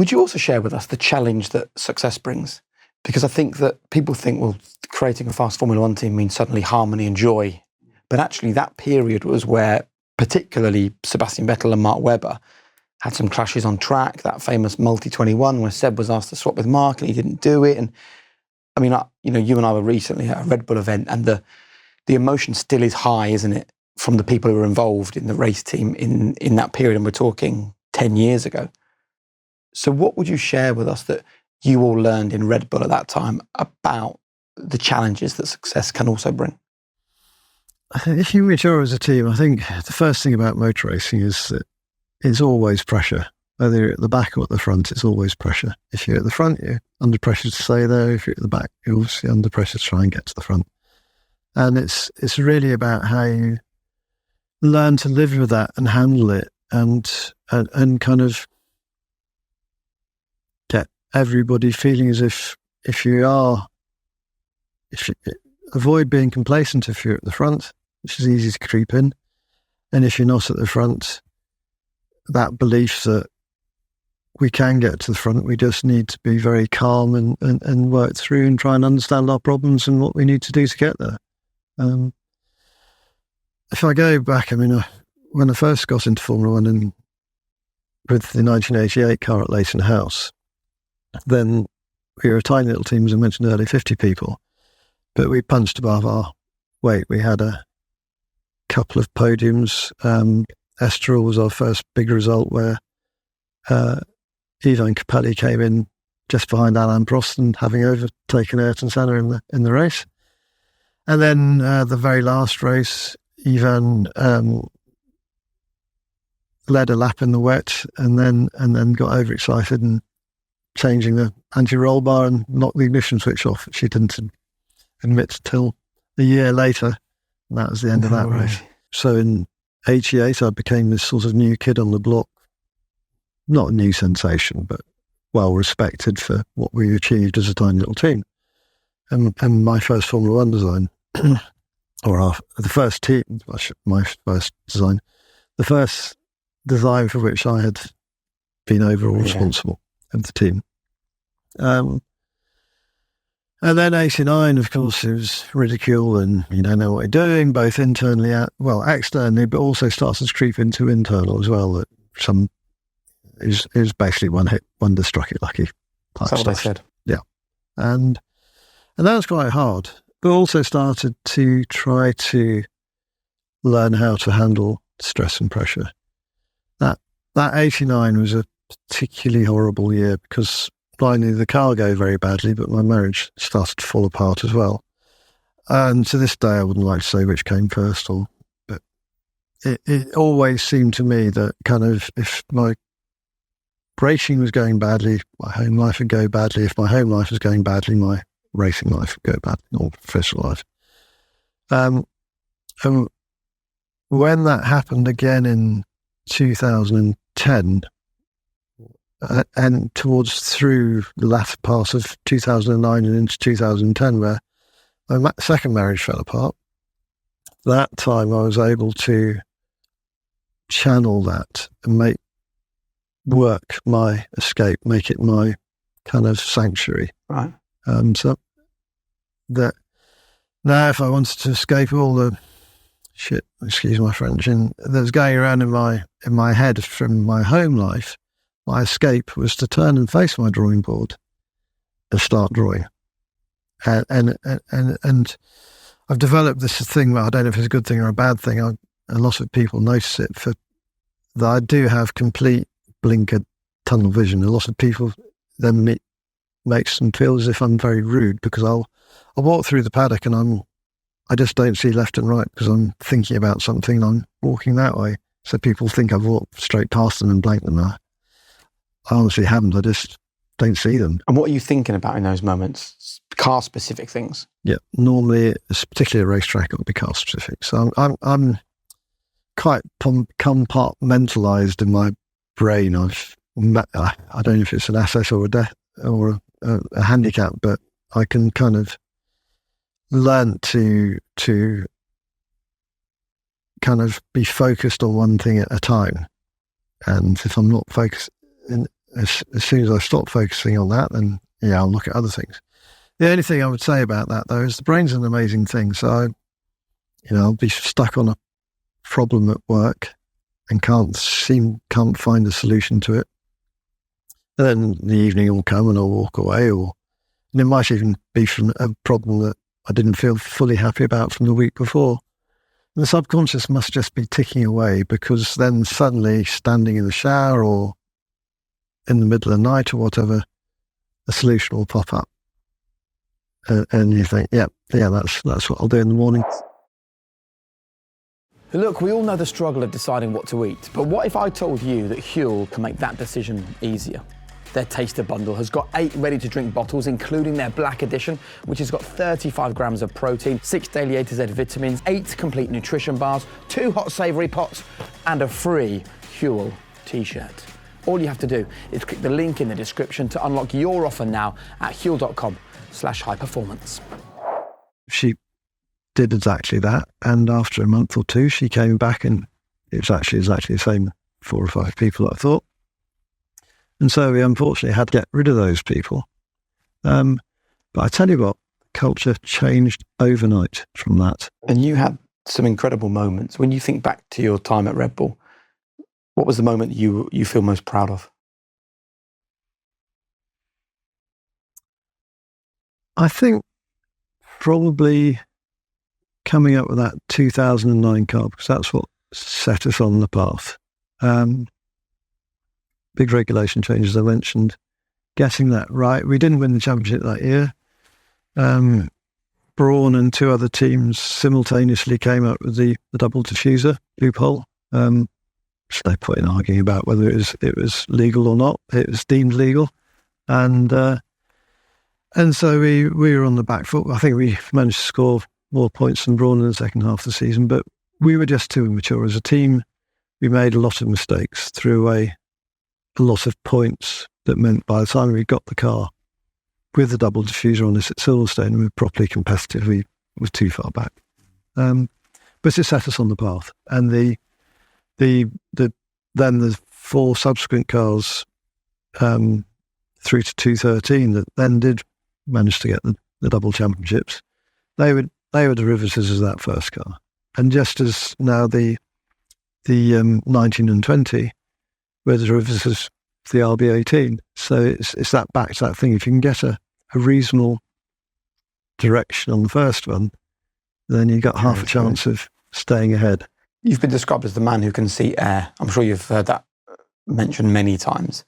Would you also share with us the challenge that success brings? Because I think that people think, well, creating a fast Formula One team means suddenly harmony and joy. But actually that period was where particularly Sebastian Vettel and Mark Webber had some clashes on track, that famous multi-21 where Seb was asked to swap with Mark and he didn't do it. And I mean, you and I were recently at a Red Bull event, and the emotion still is high, isn't it, from the people who were involved in the race team in that period, and we're talking 10 years ago. So what would you share with us that you all learned in Red Bull at that time about the challenges that success can also bring? If you mature as a team, I think the first thing about motor racing is that it's always pressure. Whether you're at the back or at the front, it's always pressure. If you're at the front, you're under pressure to stay there. If you're at the back, you're obviously under pressure to try and get to the front. And it's really about how you learn to live with that and handle it, and kind of get everybody feeling as if you avoid being complacent if you're at the front, which is easy to creep in. And if you're not at the front, that belief that we can get to the front, we just need to be very calm and work through and try and understand our problems and what we need to do to get there. If I go back, I mean, when I first got into Formula One and with the 1988 car at Leighton House, then we were a tiny little team, as I mentioned earlier, 50 people, but we punched above our weight. We had a couple of podiums. Estoril was our first big result, where Ivan Capelli came in just behind Alain Prost and having overtaken Ayrton Senna in the race. And then the very last race, Ivan led a lap in the wet and then got overexcited and changing the anti-roll bar and knocked the ignition switch off, which he didn't admit till a year later. And that was the end of that race. So in 88, I became this sort of new kid on the block. Not a new sensation, but well respected for what we achieved as a tiny little team. And my first Formula One design, the first team, my first design, the first design for which I had been overall responsible of the team. And then 89, of course, it was ridicule and you don't know what you're doing, both internally, externally, but also starts to creep into internal as well. That it was basically one hit wonder, struck it lucky. That's what I said. Yeah. And that was quite hard, but also started to try to learn how to handle stress and pressure. That 89 was a particularly horrible year because not only did the car go very badly, but my marriage started to fall apart as well. And to this day, I wouldn't like to say which came first, but it always seemed to me that kind of if my racing was going badly, my home life would go badly. If my home life was going badly, my racing life would go badly, or professional life. And when that happened again in 2010, and through the latter part of 2009 and into 2010, where my second marriage fell apart, that time I was able to channel that and make work my escape, make it my kind of sanctuary. Right. So that now if I wanted to escape all the shit, excuse my French, and that's going around in my head from my home life, my escape was to turn and face my drawing board and start drawing. And I've developed this thing, I don't know if it's a good thing or a bad thing. A lot of people notice it, that I do have complete blinkered tunnel vision. A lot of people then makes them feel as if I'm very rude because I'll walk through the paddock and I just don't see left and right because I'm thinking about something and I'm walking that way. So people think I've walked straight past them and blanked them. I honestly haven't. I just don't see them. And what are you thinking about in those moments? Car-specific things? Yeah, normally, particularly a racetrack, it'll be car-specific. So I'm quite compartmentalized in my brain. I don't know if it's an asset or a handicap, but I can kind of learn to kind of be focused on one thing at a time. And if I'm not focused, as soon as I stop focusing on that, then I'll look at other things. The only thing I would say about that, though, is the brain's an amazing thing. So, I'll be stuck on a problem at work and can't find a solution to it. And then the evening will come and I'll walk away, and it might even be from a problem that I didn't feel fully happy about from the week before. And the subconscious must just be ticking away, because then suddenly, standing in the shower or in the middle of the night or whatever, a solution will pop up. And you think, that's what I'll do in the morning. Look, we all know the struggle of deciding what to eat, but what if I told you that Huel can make that decision easier? Their Taster Bundle has got 8 ready-to-drink bottles, including their Black Edition, which has got 35 grams of protein, 6 daily A to Z vitamins, 8 complete nutrition bars, 2 hot savoury pots, and a free Huel t-shirt. All you have to do is click the link in the description to unlock your offer now at huel.com/high-performance. She did exactly that, and after a month or two, she came back, and it was actually exactly the same 4 or 5 people that I thought. And so we unfortunately had to get rid of those people. But I tell you what, culture changed overnight from that. And you had some incredible moments. When you think back to your time at Red Bull, what was the moment you feel most proud of? I think probably coming up with that 2009 car, because that's what set us on the path. Big regulation changes I mentioned, getting that right. We didn't win the championship that year. Brawn and 2 other teams simultaneously came up with the double diffuser loophole. There's no point in arguing about whether it was legal or not. It was deemed legal, and so we were on the back foot. I think we managed to score more points than Brawn in the second half of the season, but we were just too immature as a team. We made a lot of mistakes, threw away a lot of points. That meant by the time we got the car with the double diffuser on this at Silverstone, and we were properly competitive, we were too far back. But it set us on the path, and then the 4 subsequent cars through to 2013 that then did manage to get the double championships, they were derivatives of that first car. And just as now the 19 and 20 were derivatives of the RB18. So it's that back to that thing. If you can get a reasonable direction on the first one, then you got half a chance of staying ahead. You've been described as the man who can see air. I'm sure you've heard that mentioned many times.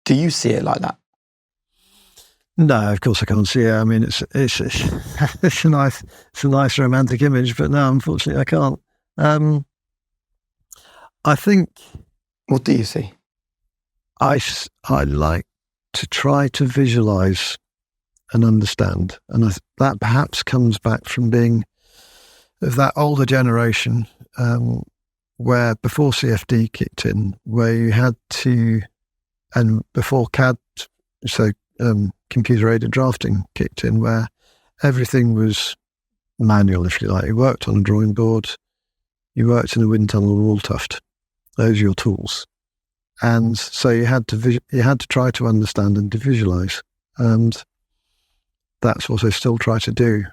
Do you see it like that? No, of course I can't see it. I mean, it's a nice romantic image, but no, unfortunately I can't. I think. What do you see? I like to try to visualize and understand, and that perhaps comes back from being of that older generation, where before CFD kicked in, where you had to, and before CAD, so computer-aided drafting kicked in, where everything was manual, if you like. You worked on a drawing board, you worked in a wind tunnel or wall tuft. Those are your tools. And so you had to try to understand and to visualize. And that's what I still try to do.